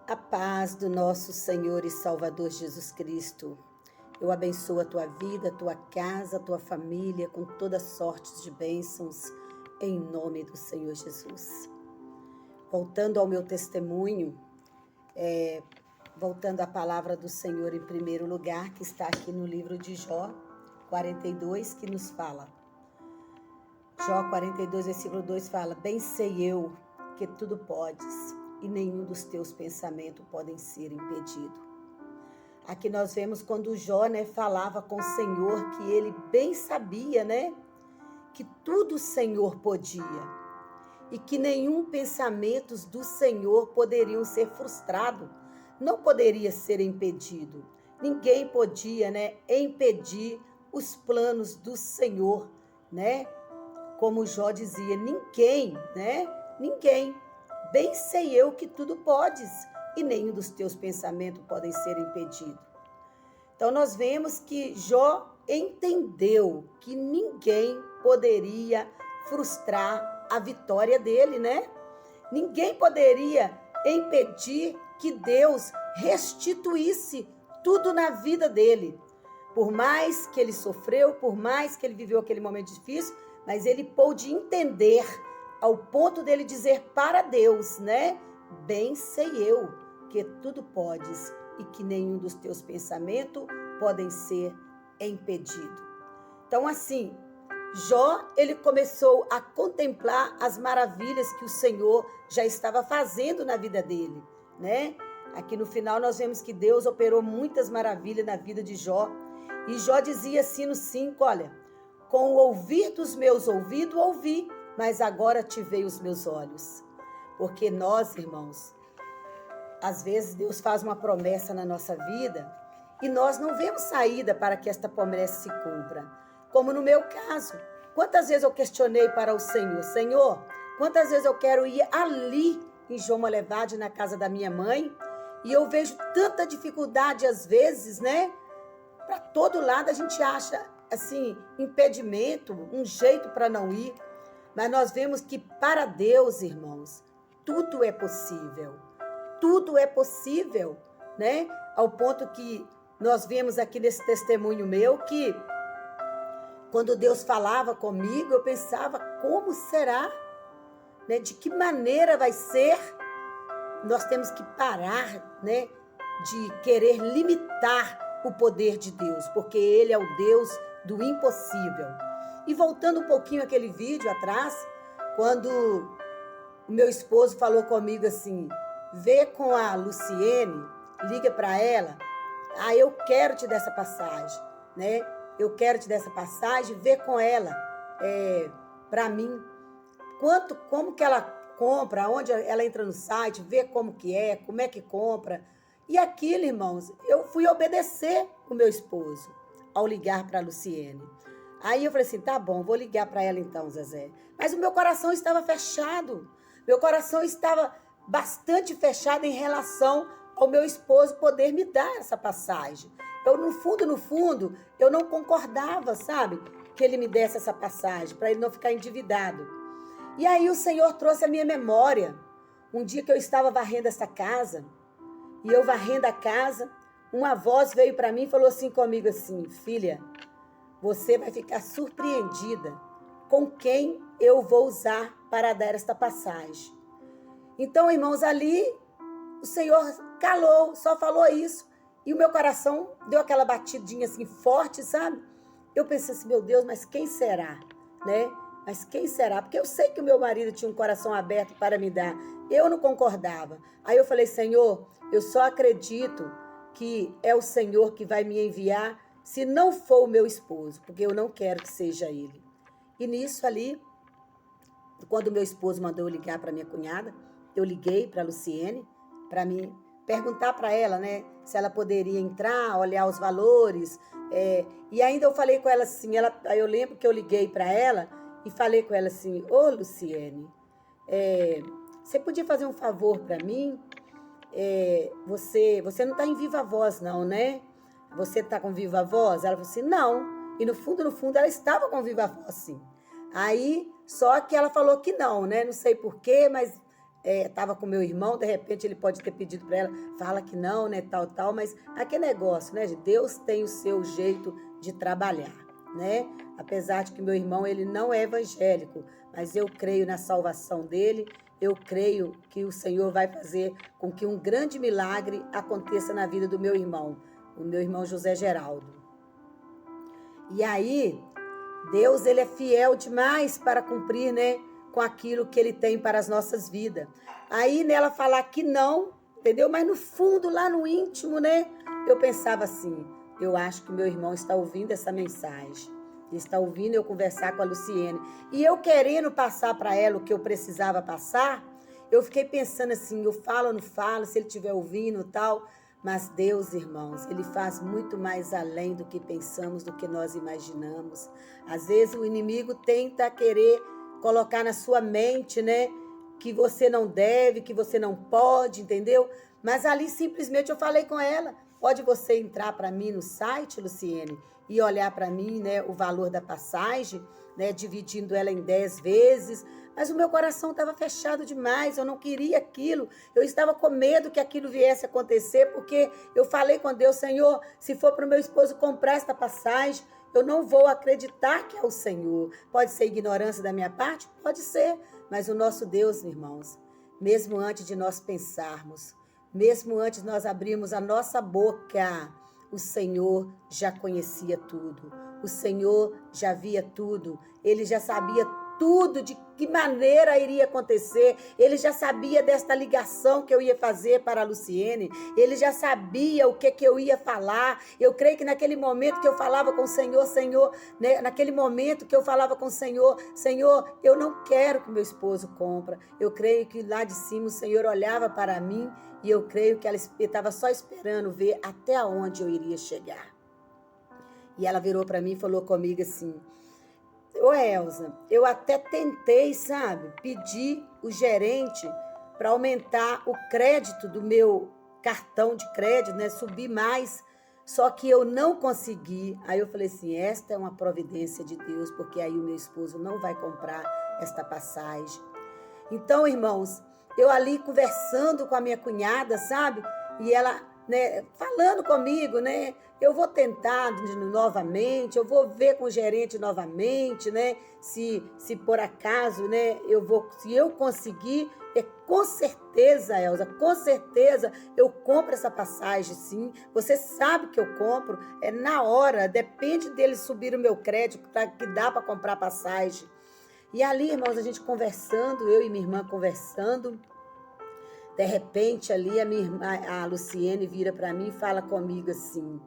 A paz do nosso Senhor e Salvador Jesus Cristo. Eu abençoo a tua vida, a tua casa, a tua família com toda sorte de bênçãos, em nome do Senhor Jesus. Voltando ao meu testemunho, voltando à palavra do Senhor em primeiro lugar, que está aqui no livro de Jó 42, que nos fala. Jó 42, versículo 2 fala: Bem sei eu que tudo podes, e nenhum dos teus pensamentos podem ser impedido. Aqui nós vemos quando Jó, falava com o Senhor, que ele bem sabia, que tudo o Senhor podia, e que nenhum pensamento do Senhor poderiam ser frustrado, não poderia ser impedido. Ninguém podia, impedir os planos do Senhor, Como Jó dizia, ninguém. Bem sei eu que tudo podes, e nenhum dos teus pensamentos podem ser impedidos. Então nós vemos que Jó entendeu que ninguém poderia frustrar a vitória dele, Ninguém poderia impedir que Deus restituísse tudo na vida dele. Por mais que ele sofreu, por mais que ele viveu aquele momento difícil, mas ele pôde entender ao ponto dele dizer para Deus, Bem sei eu que tudo podes e que nenhum dos teus pensamentos podem ser impedido. Então assim, Jó, ele começou a contemplar as maravilhas que o Senhor já estava fazendo na vida dele, Aqui no final nós vemos que Deus operou muitas maravilhas na vida de Jó. E Jó dizia assim no 5, olha, com o ouvir dos meus ouvidos ouvi, mas agora te veio os meus olhos. Porque nós, irmãos, às vezes Deus faz uma promessa na nossa vida e nós não vemos saída para que esta promessa se cumpra. Como no meu caso, quantas vezes eu questionei para o Senhor, Senhor, quantas vezes eu quero ir ali em João Molevade, na casa da minha mãe, e eu vejo tanta dificuldade às vezes, Para todo lado a gente acha, assim, impedimento, um jeito para não ir. Mas nós vemos que para Deus, irmãos, tudo é possível. Tudo é possível, Ao ponto que nós vemos aqui nesse testemunho meu que quando Deus falava comigo, eu pensava, como será? De que maneira vai ser? Nós temos que parar, de querer limitar o poder de Deus, porque Ele é o Deus do impossível. E voltando um pouquinho aquele vídeo atrás, quando o meu esposo falou comigo assim, vê com a Luciene, liga para ela, eu quero te dar essa passagem, Eu quero te dar essa passagem, vê com ela, para mim, como que ela compra, onde ela entra no site, vê como é que compra. E aquilo, irmãos, eu fui obedecer o meu esposo ao ligar para a Luciene. Aí eu falei assim, tá bom, vou ligar para ela então, Zezé. Mas o meu coração estava fechado. Meu coração estava bastante fechado em relação ao meu esposo poder me dar essa passagem. Eu, no fundo, eu não concordava, sabe? Que ele me desse essa passagem, para ele não ficar endividado. E aí o Senhor trouxe a minha memória. Um dia que eu estava varrendo essa casa, e eu varrendo a casa, uma voz veio para mim e falou assim comigo assim, filha, você vai ficar surpreendida com quem eu vou usar para dar esta passagem. Então, irmãos, ali o Senhor calou, só falou isso. E o meu coração deu aquela batidinha assim forte, sabe? Eu pensei assim, meu Deus, mas quem será? Mas quem será? Porque eu sei que o meu marido tinha um coração aberto para me dar. Eu não concordava. Aí eu falei, Senhor, eu só acredito que é o Senhor que vai me enviar, se não for o meu esposo, porque eu não quero que seja ele. E nisso ali, quando o meu esposo mandou eu ligar para minha cunhada, eu liguei para a Luciene, para me perguntar para ela, se ela poderia entrar, olhar os valores. E ainda eu falei com ela assim, aí eu lembro que eu liguei para ela e falei com ela assim, ô Luciene, você podia fazer um favor para mim? Você não está em viva voz não, Você está com viva voz? Ela falou assim, não. E no fundo, ela estava com viva voz, sim. Aí, só que ela falou que não, Não sei porquê, mas estava com meu irmão, de repente ele pode ter pedido para ela, fala que não, né, tal, mas aquele negócio, né, Deus tem o seu jeito de trabalhar, né? Apesar de que meu irmão, ele não é evangélico, mas eu creio na salvação dele, eu creio que o Senhor vai fazer com que um grande milagre aconteça na vida do meu irmão, o meu irmão José Geraldo. E aí, Deus, ele é fiel demais para cumprir, né, com aquilo que ele tem para as nossas vidas. Aí nela falar que não, entendeu? Mas no fundo, lá no íntimo, né, eu pensava assim, eu acho que meu irmão está ouvindo essa mensagem. Ele está ouvindo eu conversar com a Luciene. E eu querendo passar para ela o que eu precisava passar, eu fiquei pensando assim, eu falo ou não falo, se ele estiver ouvindo e tal. Mas Deus, irmãos, ele faz muito mais além do que pensamos, do que nós imaginamos. Às vezes o inimigo tenta querer colocar na sua mente, né, que você não deve, que você não pode, entendeu? Mas ali simplesmente eu falei com ela, pode você entrar para mim no site, Luciene, e olhar para mim, né, o valor da passagem, né, dividindo ela em 10 vezes, mas o meu coração estava fechado demais, eu não queria aquilo, eu estava com medo que aquilo viesse a acontecer, porque eu falei com Deus, Senhor, se for para o meu esposo comprar esta passagem, eu não vou acreditar que é o Senhor. Pode ser ignorância da minha parte? Pode ser, mas o nosso Deus, irmãos, mesmo antes de nós pensarmos, mesmo antes de nós abrirmos a nossa boca, o Senhor já conhecia tudo, o Senhor já via tudo, Ele já sabia tudo de que maneira iria acontecer, Ele já sabia desta ligação que eu ia fazer para a Luciene, Ele já sabia o que eu ia falar. Eu creio que naquele momento que eu falava com o Senhor, Senhor, né, naquele momento que eu falava com o Senhor, Senhor, eu não quero que meu esposo compre. Eu creio que lá de cima o Senhor olhava para mim e eu creio que ela estava só esperando ver até onde eu iria chegar. E ela virou para mim e falou comigo assim, ô Elza, eu até tentei, sabe, pedir o gerente para aumentar o crédito do meu cartão de crédito, né, subir mais, só que eu não consegui. Aí eu falei assim, esta é uma providência de Deus, porque aí o meu esposo não vai comprar esta passagem. Então, irmãos, eu ali conversando com a minha cunhada, sabe, e ela, né, falando comigo, né, eu vou tentar novamente, eu vou ver com o gerente novamente, né, se por acaso, né, se eu conseguir, com certeza, Elza, com certeza eu compro essa passagem, sim, você sabe que eu compro, na hora, depende dele subir o meu crédito, que dá para comprar passagem. E ali, irmãos, a gente conversando, eu e minha irmã conversando, de repente ali a minha irmã, a Luciene, vira para mim e fala comigo assim,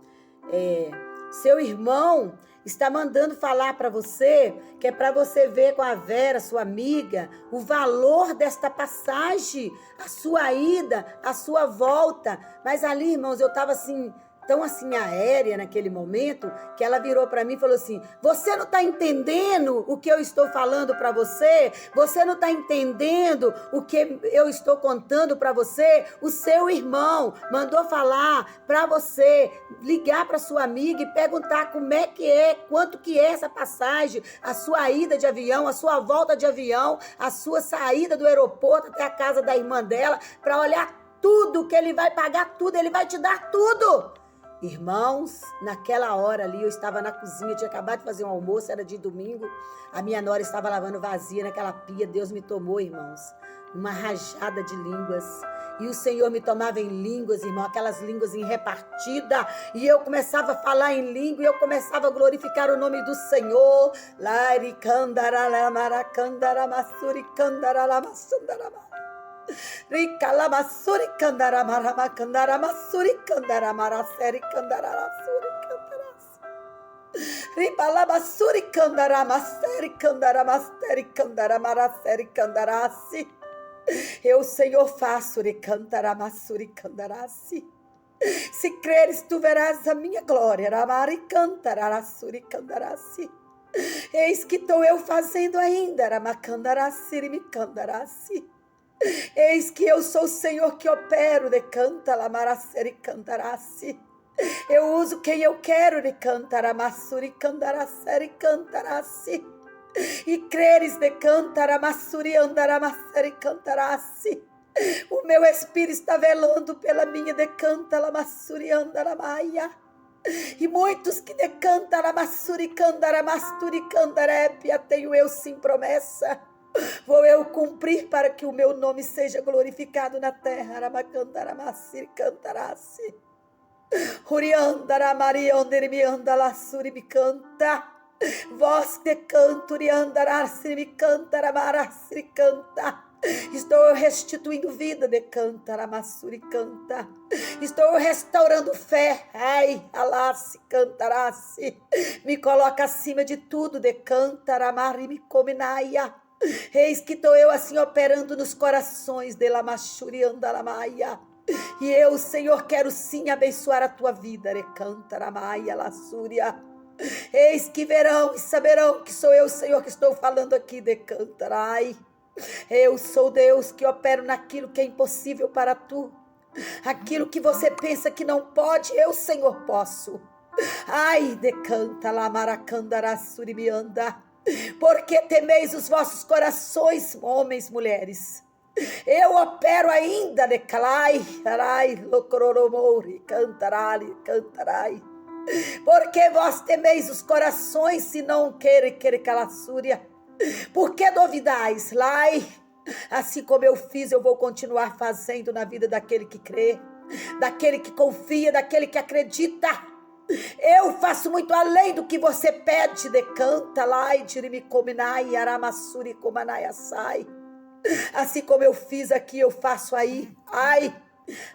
seu irmão está mandando falar para você, que é para você ver com a Vera, sua amiga, o valor desta passagem, a sua ida, a sua volta. Mas ali, irmãos, eu estava assim, tão assim aérea naquele momento, que ela virou para mim e falou assim, você não está entendendo o que eu estou falando para você? Você não está entendendo o que eu estou contando para você? O seu irmão mandou falar para você, ligar para sua amiga e perguntar como é que é, quanto que é essa passagem, a sua ida de avião, a sua volta de avião, a sua saída do aeroporto até a casa da irmã dela, para olhar tudo que ele vai pagar, tudo, ele vai te dar tudo. Irmãos, naquela hora ali, eu estava na cozinha, tinha acabado de fazer um almoço, era de domingo, a minha nora estava lavando vazia naquela pia, Deus me tomou, irmãos, uma rajada de línguas, e o Senhor me tomava em línguas, irmão, aquelas línguas em repartida, e eu começava a falar em língua, e eu começava a glorificar o nome do Senhor, Ricalamasuri candaramara candaramazuri candaramara seri candarasuri candaras. Ribalamasuri candaramaseri candaramasteri candaramara seri candarasi. Eu, Senhor, faço recantaramasuri candarasi. Se creres, tu verás a minha glória. Ramari cantarasuri candarasi. Eis que estou eu fazendo ainda. Ramacandarasi me candarasi. Eis que eu sou o Senhor que opero, de canta lamaraceri cantarassi. Eu uso quem eu quero, de cantaramassuri cantaraceri cantarassi. e creres de cantaramassuri andaramassari cantarassi. O meu espírito está velando pela minha decantalamasuri andaramaia. E muitos que decantalamasuri candaramasturi candarépia tenho eu sim promessa. Vou eu cumprir para que o meu nome seja glorificado na terra. Aramacandaramassiri cantarassi. Uriandaramarianderimiandalassuri me canta. Vós de canto, uriandarassi me cantaramarassiri canta. Estou restituindo vida de cantaramassuri canta. Estou restaurando fé. Ai, alassi cantarassi. Me coloca acima de tudo de cantaramari me cominaia. Eis que estou eu assim operando nos corações de lamachuri andalamaia. E eu, Senhor, quero sim abençoar a tua vida. Recantaramaia lassúria. Eis que verão e saberão que sou eu, Senhor, que estou falando aqui. Decantarai. Eu sou Deus que opero naquilo que é impossível para tu. Aquilo que você pensa que não pode, eu, Senhor, posso. Ai, decanta lá, maracandarassurimianda. Porque temeis os vossos corações, homens, mulheres. Eu opero ainda, decalai, arai, locororomori, cantarai, cantarai. Porque vós temeis os corações, se não querer calassúria. Por que duvidais? Lai, assim como eu fiz, eu vou continuar fazendo na vida daquele que crê, daquele que confia, daquele que acredita. Eu faço muito além do que você pede. Decanta, lai, dirimicominai, aramassuri, comanaiassai. Assim como eu fiz aqui, eu faço aí. Ai,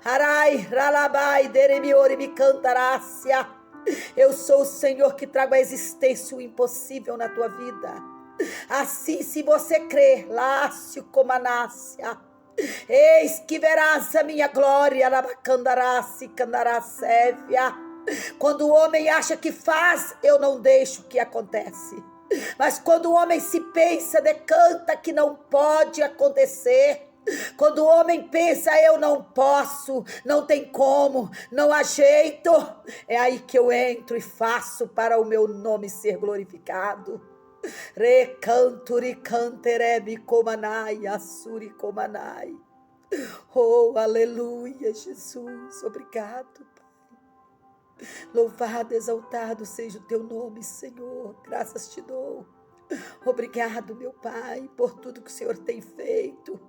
arai, ralabai, deremiori, me cantarácia. Eu sou o Senhor que trago à existência o impossível na tua vida. Assim, se você crer, lácio comanácia, eis que verás a minha glória, labacandarassi, candaracévia. Quando o homem acha que faz, eu não deixo que acontece. Mas quando o homem se pensa, decanta que não pode acontecer. Quando o homem pensa, eu não posso, não tem como, não há jeito, é aí que eu entro e faço para o meu nome ser glorificado. Recanturi canterebe comanai, assuri comanai. Oh, aleluia, Jesus, obrigado, Pai. Louvado, exaltado seja o teu nome, Senhor, graças te dou. Obrigado, meu Pai, por tudo que o Senhor tem feito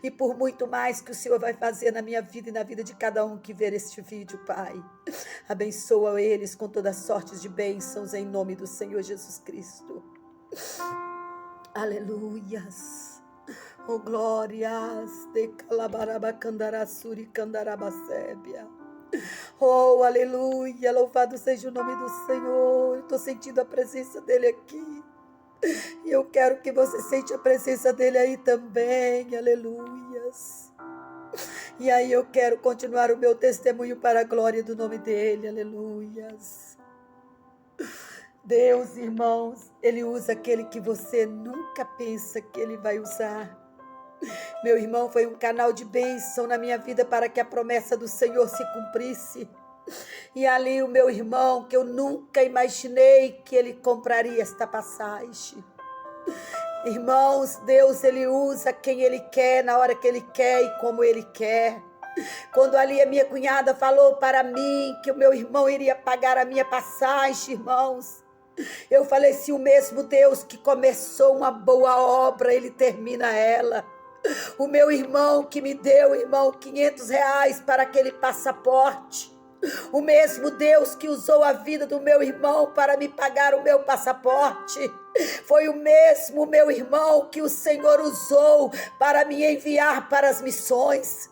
e por muito mais que o Senhor vai fazer na minha vida e na vida de cada um que ver este vídeo, Pai. Abençoa eles com toda sorte de bênçãos em nome do Senhor Jesus Cristo. Aleluias. Oh, glórias de Calabarabacandarassuri Candarabacébia. Oh, aleluia. Louvado seja o nome do Senhor. Eu estou sentindo a presença dele aqui. E eu quero que você sente a presença dele aí também. Aleluias. E aí eu quero continuar o meu testemunho para a glória do nome dele. Aleluias. Deus, irmãos, ele usa aquele que você nunca pensa que ele vai usar. Meu irmão foi um canal de bênção na minha vida para que a promessa do Senhor se cumprisse. E ali o meu irmão, que eu nunca imaginei que ele compraria esta passagem. Irmãos, Deus, ele usa quem ele quer, na hora que ele quer e como ele quer. Quando ali a minha cunhada falou para mim que o meu irmão iria pagar a minha passagem, irmãos, eu falei, se o mesmo Deus que começou uma boa obra, ele termina ela. O meu irmão que me deu, irmão, R$500 para aquele passaporte. O mesmo Deus que usou a vida do meu irmão para me pagar o meu passaporte. Foi o mesmo meu irmão que o Senhor usou para me enviar para as missões.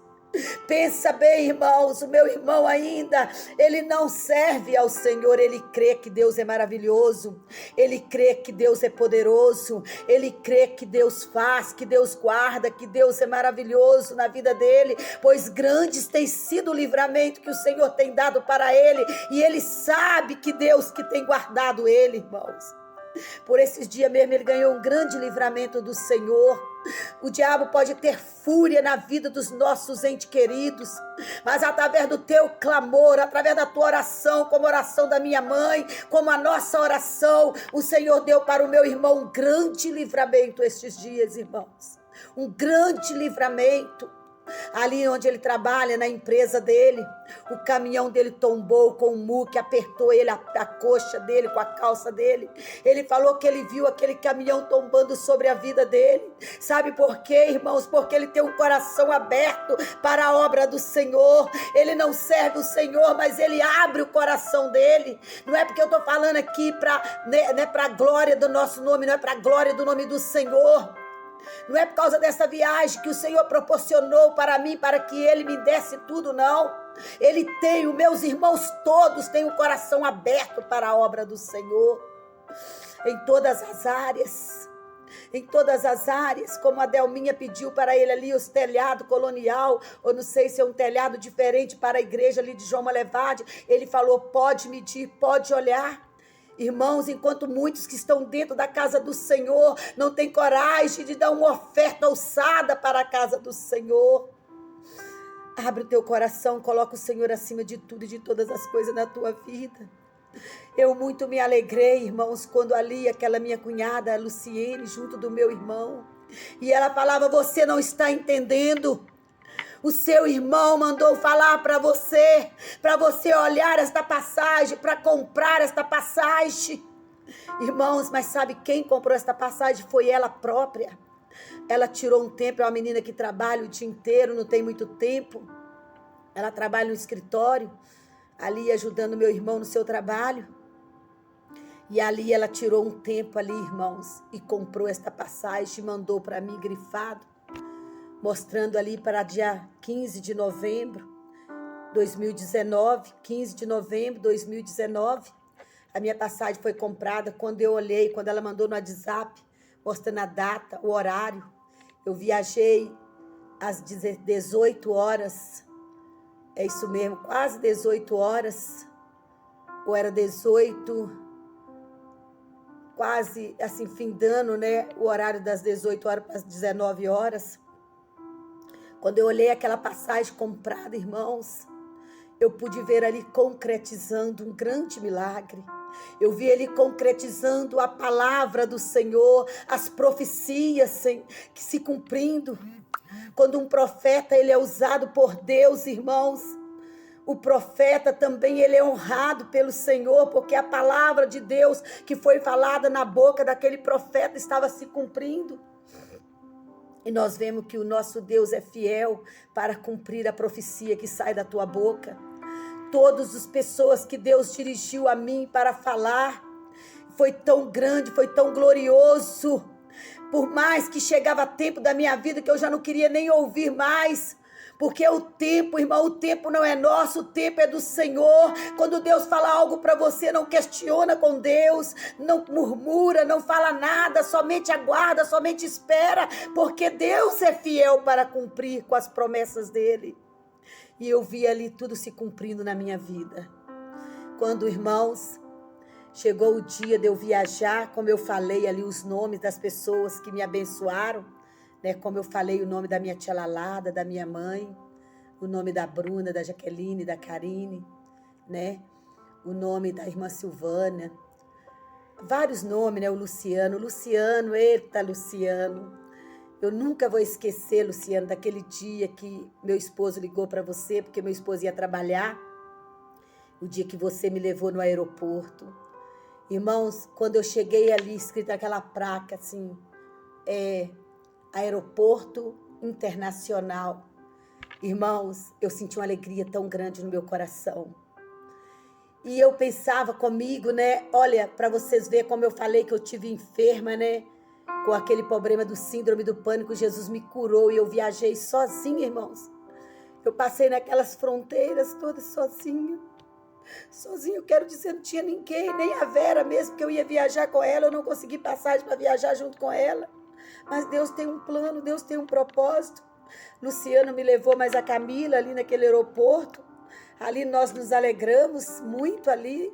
Pensa bem, irmãos, o meu irmão ainda, ele não serve ao Senhor, ele crê que Deus é maravilhoso, ele crê que Deus é poderoso, ele crê que Deus faz, que Deus guarda, que Deus é maravilhoso na vida dele, pois grandes tem sido o livramento que o Senhor tem dado para ele, e ele sabe que Deus que tem guardado ele, irmãos. Por esses dias mesmo ele ganhou um grande livramento do Senhor. O diabo pode ter fúria na vida dos nossos entes queridos, mas através do teu clamor, através da tua oração, como a oração da minha mãe, como a nossa oração, o Senhor deu para o meu irmão um grande livramento estes dias, irmãos. Um grande livramento. Ali onde ele trabalha, na empresa dele, o caminhão dele tombou com um muque, apertou ele, a coxa dele, com a calça dele. Ele falou que ele viu aquele caminhão tombando sobre a vida dele. Sabe por quê, irmãos? Porque ele tem um coração aberto para a obra do Senhor. Ele não serve o Senhor, mas ele abre o coração dele. Não é porque eu estou falando aqui para a glória do nosso nome, não é para a glória do nome do Senhor. Não é por causa dessa viagem que o Senhor proporcionou para mim, para que Ele me desse tudo, não. Ele tem, os meus irmãos todos têm o coração aberto para a obra do Senhor. Em todas as áreas. Em todas as áreas, como a Delminha pediu para ele ali, os telhados colonial, ou não sei se é um telhado diferente para a igreja ali de João Malevade. Ele falou, pode medir, pode olhar. Irmãos, enquanto muitos que estão dentro da casa do Senhor não têm coragem de dar uma oferta ousada para a casa do Senhor, abre o teu coração, coloca o Senhor acima de tudo e de todas as coisas na tua vida. Eu muito me alegrei, irmãos, quando ali aquela minha cunhada, a Luciene, junto do meu irmão, e ela falava, você não está entendendo. O seu irmão mandou falar para você olhar esta passagem, para comprar esta passagem. Irmãos, mas sabe quem comprou esta passagem? Foi ela própria. Ela tirou um tempo, é uma menina que trabalha o dia inteiro, não tem muito tempo. Ela trabalha no escritório, ali ajudando meu irmão no seu trabalho. E ali ela tirou um tempo ali, irmãos, e comprou esta passagem e mandou para mim grifado. Mostrando ali para dia 15 de novembro de 2019, 15 de novembro de 2019, a minha passagem foi comprada. Quando eu olhei, quando ela mandou no WhatsApp, mostrando a data, o horário, eu viajei às 18 horas, é isso mesmo, quase 18 horas, ou era 18, quase assim, findando, né, o horário das 18 horas para as 19 horas. Quando eu olhei aquela passagem comprada, irmãos, eu pude ver ali concretizando um grande milagre. Eu vi ele concretizando a palavra do Senhor, as profecias que se cumprindo. Quando um profeta ele é usado por Deus, irmãos, o profeta também ele é honrado pelo Senhor, porque a palavra de Deus que foi falada na boca daquele profeta estava se cumprindo. E nós vemos que o nosso Deus é fiel para cumprir a profecia que sai da tua boca. Todas as pessoas que Deus dirigiu a mim para falar, foi tão grande, foi tão glorioso. Por mais que chegava tempo da minha vida que eu já não queria nem ouvir mais. Porque o tempo, irmão, o tempo não é nosso, o tempo é do Senhor. Quando Deus fala algo para você, não questiona com Deus, não murmura, não fala nada, somente aguarda, somente espera, porque Deus é fiel para cumprir com as promessas dele. E eu vi ali tudo se cumprindo na minha vida. Quando, irmãos, chegou o dia de eu viajar, como eu falei ali os nomes das pessoas que me abençoaram, né, como eu falei o nome da minha tia Lalada, da minha mãe, o nome da Bruna, da Jaqueline, da Karine, né, o nome da irmã Silvana, vários nomes, né, o Luciano, eita Luciano, eu nunca vou esquecer, Luciano, daquele dia que meu esposo ligou para você, porque meu esposo ia trabalhar, o dia que você me levou no aeroporto. Irmãos, quando eu cheguei ali, escrita aquela placa assim, Aeroporto Internacional. Irmãos, eu senti uma alegria tão grande no meu coração. E eu pensava comigo, né? Olha, para vocês verem como eu falei que eu tive enferma, né? Com aquele problema do síndrome do pânico, Jesus me curou e eu viajei sozinha, irmãos. Eu passei naquelas fronteiras todas sozinha. Sozinha, eu quero dizer, não tinha ninguém, nem a Vera mesmo, que eu ia viajar com ela, eu não consegui passagem para viajar junto com ela. Mas Deus tem um plano, Deus tem um propósito. Luciano me levou, mais a Camila ali naquele aeroporto. Ali nós nos alegramos muito ali,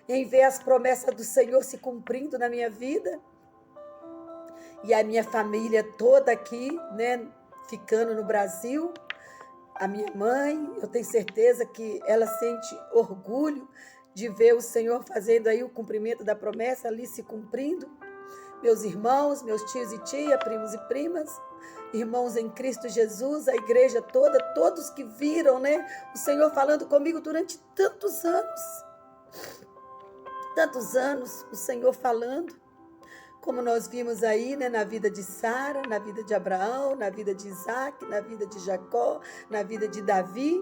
em ver as promessas do Senhor se cumprindo na minha vida. e a minha família toda aqui, né, ficando no Brasil. A minha mãe, eu tenho certeza que ela sente orgulho de ver o Senhor fazendo aí o cumprimento da promessa, ali se cumprindo. Meus irmãos, meus tios e tia, primos e primas, irmãos em Cristo Jesus, a igreja toda, todos que viram, né, o Senhor falando comigo durante tantos anos, o Senhor falando, como nós vimos aí, né, na vida de Sara, na vida de Abraão, na vida de Isaac, na vida de Jacó, na vida de Davi,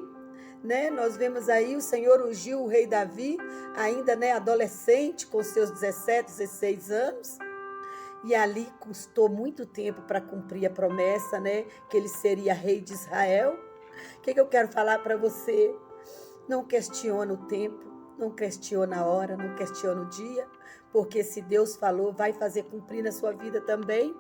né? Nós vemos aí o Senhor ungiu o rei Davi, ainda, né, adolescente, com seus 17, 16 anos, e ali custou muito tempo para cumprir a promessa, né, que ele seria rei de Israel. O que eu quero falar para você? Não questiona o tempo, não questiona a hora, não questiona o dia, porque se Deus falou, vai fazer cumprir na sua vida também.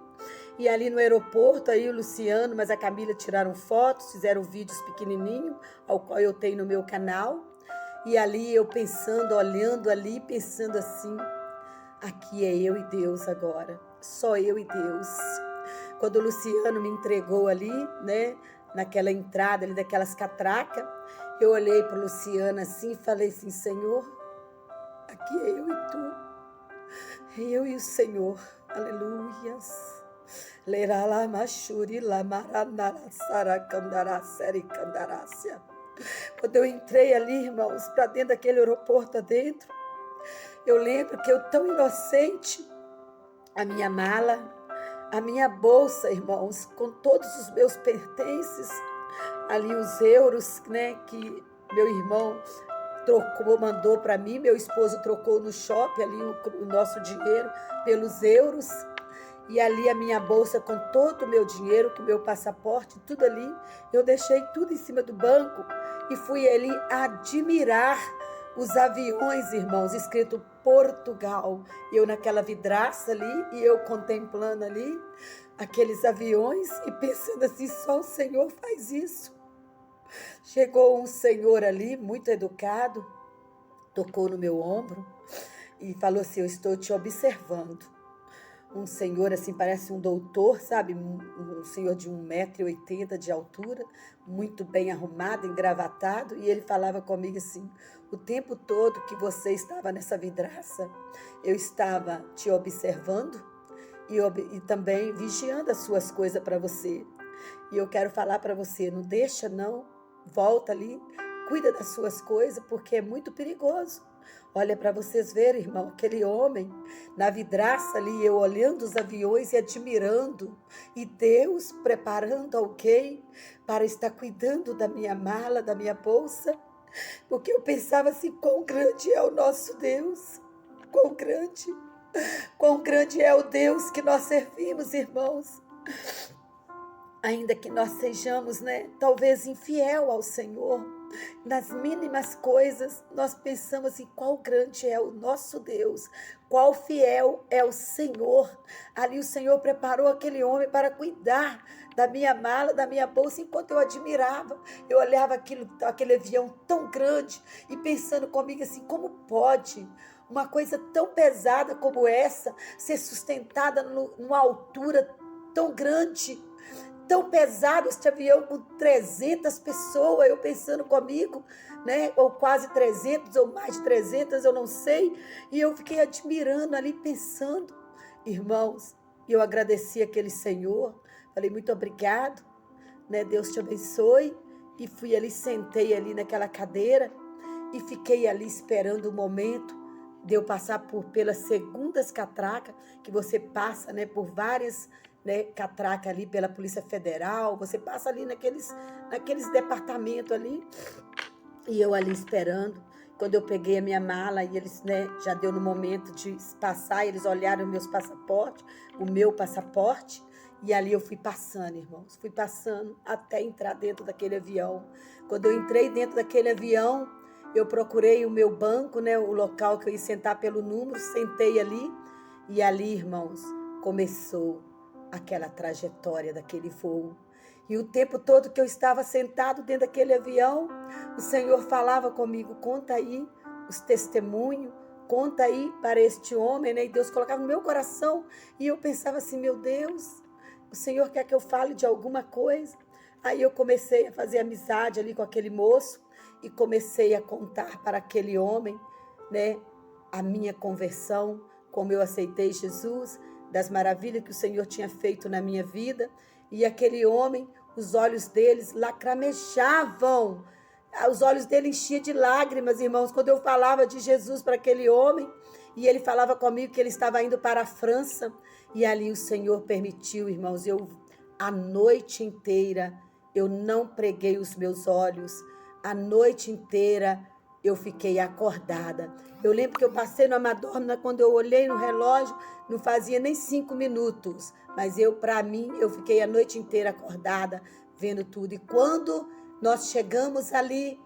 E ali no aeroporto, aí o Luciano, mas a Camila tiraram fotos, fizeram vídeos pequenininhos, ao qual eu tenho no meu canal. E ali eu pensando, olhando ali, pensando assim, aqui é eu e Deus agora, só eu e Deus. Quando o Luciano me entregou ali, né, naquela entrada ali daquelas catracas, eu olhei para o Luciano assim e falei assim, Senhor, aqui é eu e tu. Eu e o Senhor, aleluias. Quando eu entrei ali, irmãos, para dentro daquele aeroporto adentro, eu lembro que eu tão inocente, a minha mala, a minha bolsa, irmãos, com todos os meus pertences, ali os euros, né, que meu irmão trocou, mandou para mim, meu esposo trocou no shopping ali o nosso dinheiro pelos euros, e ali a minha bolsa com todo o meu dinheiro, com o meu passaporte, tudo ali, eu deixei tudo em cima do banco e fui ali admirar os aviões, irmãos, escrito Portugal, eu naquela vidraça ali, e eu contemplando ali aqueles aviões e pensando assim, só o Senhor faz isso. Chegou um senhor ali, muito educado, tocou no meu ombro e falou assim, eu estou te observando. Um senhor assim, parece um doutor, sabe? Um senhor de 1,80 m de altura, muito bem arrumado, engravatado, e ele falava comigo assim, o tempo todo que você estava nessa vidraça, eu estava te observando e também vigiando as suas coisas para você. E eu quero falar para você, não deixa não, volta ali, cuida das suas coisas, porque é muito perigoso. Olha para vocês verem, irmão, aquele homem na vidraça ali, eu olhando os aviões e admirando, e Deus preparando alguém para estar cuidando da minha mala, da minha bolsa, porque eu pensava assim, quão grande é o nosso Deus, quão grande é o Deus que nós servimos, irmãos. Ainda que nós sejamos, né, talvez infiel ao Senhor, nas mínimas coisas, nós pensamos assim, qual grande é o nosso Deus, qual fiel é o Senhor. Ali o Senhor preparou aquele homem para cuidar da minha mala, da minha bolsa, enquanto eu admirava, eu olhava aquele avião tão grande e pensando comigo assim, como pode uma coisa tão pesada como essa ser sustentada numa altura tão grande, tão pesado, este avião com 300 pessoas, eu pensando comigo, né, ou quase 300, ou mais de 300, eu não sei, e eu fiquei admirando ali, pensando, irmãos, e eu agradeci aquele Senhor, falei, muito obrigado, né, Deus te abençoe, e fui ali, sentei ali naquela cadeira, e fiquei ali esperando o momento de eu passar pelas segundas catracas, que você passa, né, por várias, né, catraca ali pela Polícia Federal, você passa ali naqueles departamentos ali, e eu ali esperando, quando eu peguei a minha mala, e eles, né, já deu no momento de passar, eles olharam o meu passaporte, e ali eu fui passando, irmãos, fui passando até entrar dentro daquele avião. Quando eu entrei dentro daquele avião, eu procurei o meu banco, né, o local que eu ia sentar pelo número, sentei ali, e ali, irmãos, começou aquela trajetória daquele voo. E o tempo todo que eu estava sentado dentro daquele avião, o Senhor falava comigo, conta aí os testemunhos, conta aí para este homem, né? E Deus colocava no meu coração. E eu pensava assim, meu Deus, o Senhor quer que eu fale de alguma coisa? Aí eu comecei a fazer amizade ali com aquele moço e comecei a contar para aquele homem, né? A minha conversão, como eu aceitei Jesus, das maravilhas que o Senhor tinha feito na minha vida. E aquele homem, os olhos deles lacrimejavam, os olhos dele enchiam de lágrimas, irmãos, quando eu falava de Jesus para aquele homem. E ele falava comigo que ele estava indo para a França. E ali o Senhor permitiu, irmãos, a noite inteira, eu não preguei os meus olhos. A noite inteira eu fiquei acordada. Eu lembro que eu passei no Amadorna, quando eu olhei no relógio, não fazia nem 5 minutos. Mas para mim, eu fiquei a noite inteira acordada, vendo tudo. E quando nós chegamos ali,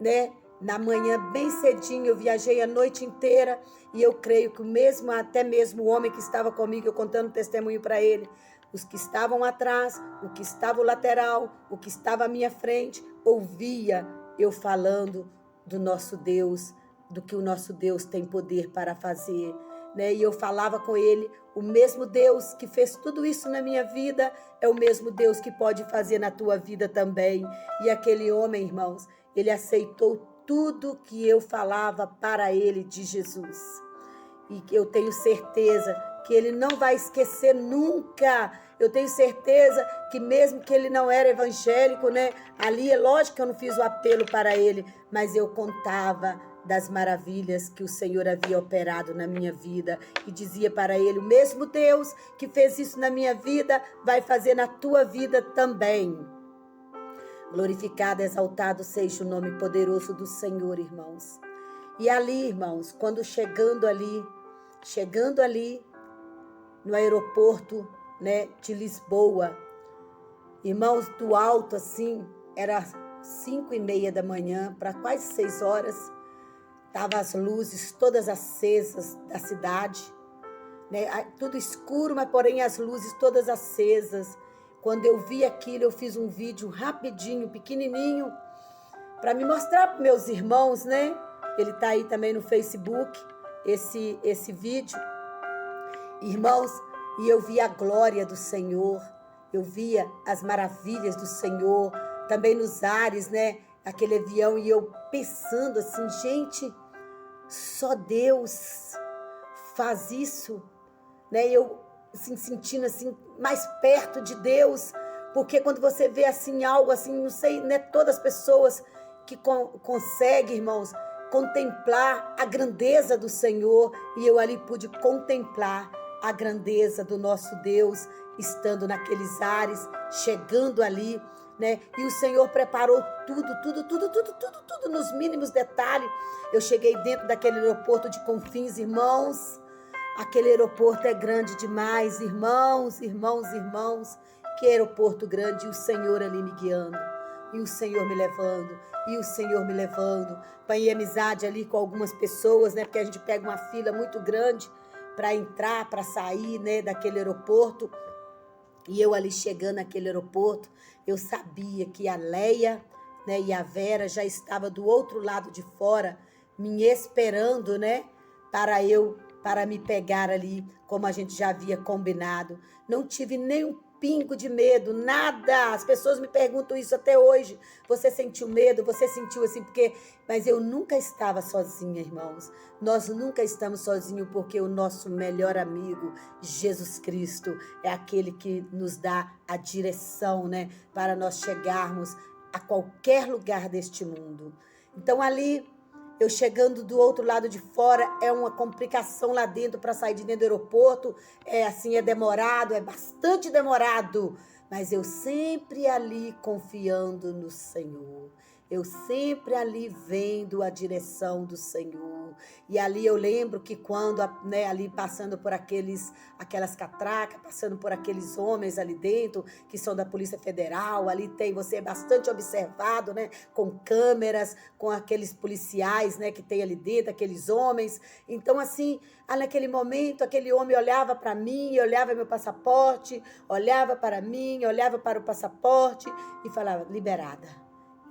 né, na manhã bem cedinho, eu viajei a noite inteira. E eu creio que até mesmo o homem que estava comigo, eu contando testemunho para ele, os que estavam atrás, o que estava o lateral, o que estava à minha frente, ouvia eu falando do nosso Deus, do que o nosso Deus tem poder para fazer, né? E eu falava com ele, o mesmo Deus que fez tudo isso na minha vida é o mesmo Deus que pode fazer na tua vida também. E aquele homem, irmãos, ele aceitou tudo que eu falava para ele de Jesus. E eu tenho certeza que ele não vai esquecer nunca. Eu tenho certeza que mesmo que ele não era evangélico, né? Ali é lógico que eu não fiz o apelo para ele, mas eu contava das maravilhas que o Senhor havia operado na minha vida e dizia para ele, o mesmo Deus que fez isso na minha vida vai fazer na tua vida também. Glorificado, exaltado seja o nome poderoso do Senhor, irmãos. E ali, irmãos, quando chegando ali no aeroporto, né, de Lisboa, irmãos, do alto assim, era 5:30 da manhã, para quase 6 horas, estavam as luzes todas acesas da cidade, né, tudo escuro, mas porém as luzes todas acesas. Quando eu vi aquilo, eu fiz um vídeo rapidinho, pequenininho, para me mostrar para meus irmãos, né? Ele está aí também no Facebook, esse vídeo. Irmãos, e eu via a glória do Senhor, eu via as maravilhas do Senhor, também nos ares, né? Aquele avião, e eu pensando assim, gente, só Deus faz isso, né? Eu assim, sentindo assim, mais perto de Deus, porque quando você vê assim algo assim, não sei, né? Todas as pessoas que conseguem, irmãos, contemplar a grandeza do Senhor, e eu ali pude contemplar a grandeza do nosso Deus, estando naqueles ares, chegando ali, né? E o Senhor preparou tudo nos mínimos detalhes. Eu cheguei dentro daquele aeroporto de Confins, irmãos. Aquele aeroporto é grande demais, irmãos. Que aeroporto grande, e o Senhor ali me guiando. E o Senhor me levando, para ir amizade ali com algumas pessoas, né? Porque a gente pega uma fila muito grande para entrar, para sair, né, daquele aeroporto. E eu ali chegando naquele aeroporto, eu sabia que a Leia, né, e a Vera já estavam do outro lado de fora, me esperando, né, para me pegar ali, como a gente já havia combinado. Não tive nem pingo de medo, nada. As pessoas me perguntam isso até hoje. Você sentiu medo? Você sentiu assim? Mas eu nunca estava sozinha, irmãos. Nós nunca estamos sozinhos, porque o nosso melhor amigo, Jesus Cristo, é aquele que nos dá a direção, né, para nós chegarmos a qualquer lugar deste mundo. Então ali, eu chegando do outro lado de fora, é uma complicação lá dentro para sair de dentro do aeroporto. É demorado, é bastante demorado. Mas eu sempre ali confiando no Senhor. Eu sempre ali vendo a direção do Senhor. E ali eu lembro que quando, né, ali passando por aquelas catracas, passando por aqueles homens ali dentro, que são da Polícia Federal, ali você é bastante observado, né, com câmeras, com aqueles policiais, né, que tem ali dentro, aqueles homens. Então, assim, naquele momento, aquele homem olhava para mim, olhava meu passaporte, olhava para mim, olhava para o passaporte e falava, liberada.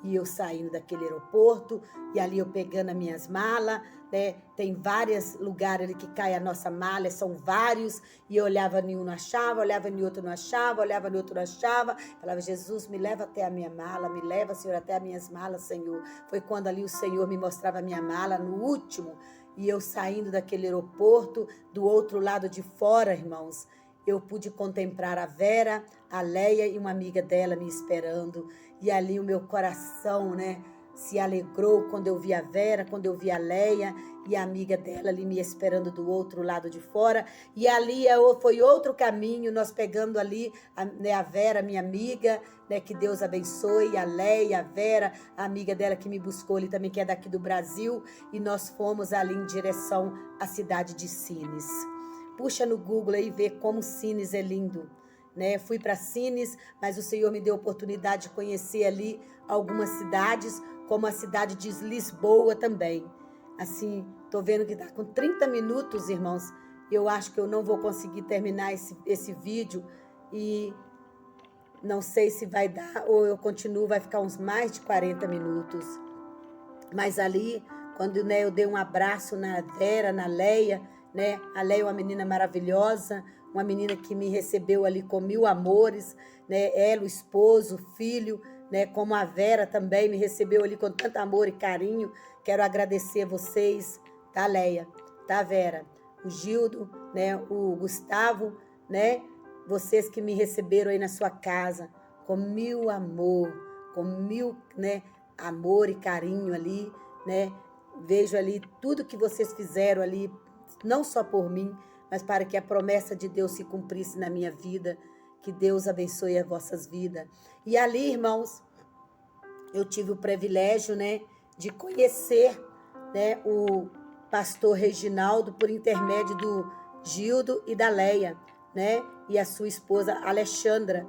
E eu saindo daquele aeroporto, e ali eu pegando as minhas malas, né? Tem vários lugares ali que cai a nossa mala, são vários, e eu olhava em um, não achava, olhava em outro, não achava, olhava em outro, não achava, falava, Jesus, me leva até a minha mala, me leva, Senhor, até as minhas malas, Senhor. Foi quando ali o Senhor me mostrava a minha mala, no último, e eu saindo daquele aeroporto, do outro lado de fora, irmãos, eu pude contemplar a Vera, a Leia e uma amiga dela me esperando. E ali o meu coração, né, se alegrou quando eu vi a Vera, quando eu vi a Leia e a amiga dela ali me esperando do outro lado de fora. E ali foi outro caminho, nós pegando ali a Vera, minha amiga, né, que Deus abençoe, a Leia, a Vera, a amiga dela que me buscou ali também, que é daqui do Brasil. E nós fomos ali em direção à cidade de Sines. Puxa no Google aí e vê como Sines é lindo, né? Fui para Sines, mas o Senhor me deu a oportunidade de conhecer ali algumas cidades, como a cidade de Lisboa também. Assim, tô vendo que tá com 30 minutos, irmãos. Eu acho que eu não vou conseguir terminar esse vídeo e não sei se vai dar ou eu continuo, vai ficar uns mais de 40 minutos. Mas ali, quando, né, eu dei um abraço na Vera, na Leia, né? A Leia é uma menina maravilhosa, uma menina que me recebeu ali com 1000 amores, né? Ela, o esposo, o filho, né? Como a Vera também me recebeu ali com tanto amor e carinho. Quero agradecer a vocês, tá, Leia? Tá, Vera? O Gildo, né? O Gustavo, né? Vocês que me receberam aí na sua casa com 1000 amor, com 1000, né? Amor e carinho ali, né? Vejo ali tudo que vocês fizeram ali, não só por mim, mas para que a promessa de Deus se cumprisse na minha vida. Que Deus abençoe as vossas vidas. E ali, irmãos, eu tive o privilégio, né, de conhecer, né, o pastor Reginaldo por intermédio do Gildo e da Leia, né, e a sua esposa Alexandra.